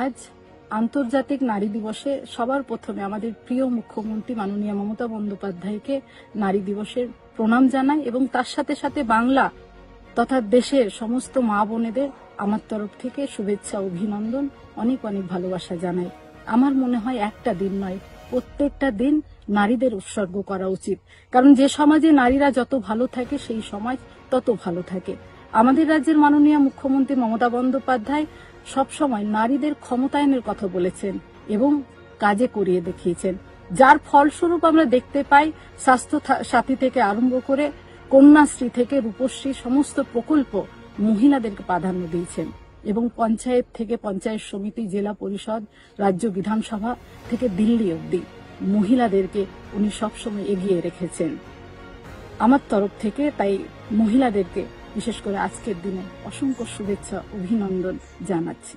আজ আন্তর্জাতিক নারী দিবসে সবার প্রথমে আমাদের প্রিয় মুখ্যমন্ত্রী মাননীয় মমতা বন্দ্যোপাধ্যায়কে নারী দিবসের প্রণাম জানাই এবং তার সাথে সাথে বাংলা তথা দেশের সমস্ত মা বোনেদের আমার তরফ থেকে শুভেচ্ছা অভিনন্দন অনেক অনেক ভালোবাসা জানাই। আমার মনে হয় একটা দিন নয়, প্রত্যেকটা দিন নারীদের উৎসর্গ করা উচিত, কারণ যে সমাজে নারীরা যত ভালো থাকে সেই সমাজ তত ভালো থাকে। আমাদের রাজ্যের মাননীয় মুখ্যমন্ত্রী মমতা বন্দ্যোপাধ্যায় সবসময় নারীদের ক্ষমতায়নের কথা বলেছেন এবং কাজে করিয়ে দেখিয়েছেন, যার ফলস্বরূপ আমরা দেখতে পাই স্বাস্থ্য সাথী থেকে আরম্ভ করে কন্যাশ্রী থেকে রূপশ্রী সমস্ত প্রকল্প মহিলাদেরকে প্রাধান্য দিয়েছেন এবং পঞ্চায়েত থেকে পঞ্চায়েত সমিতি, জেলা পরিষদ, রাজ্য বিধানসভা থেকে দিল্লি অবধি মহিলাদেরকে উনি সবসময় এগিয়ে রেখেছেন। আমার তরফ থেকে তাই মহিলাদেরকে বিশেষ করে আজকের দিনে অসংখ্য শুভেচ্ছা অভিনন্দন জানাচ্ছি।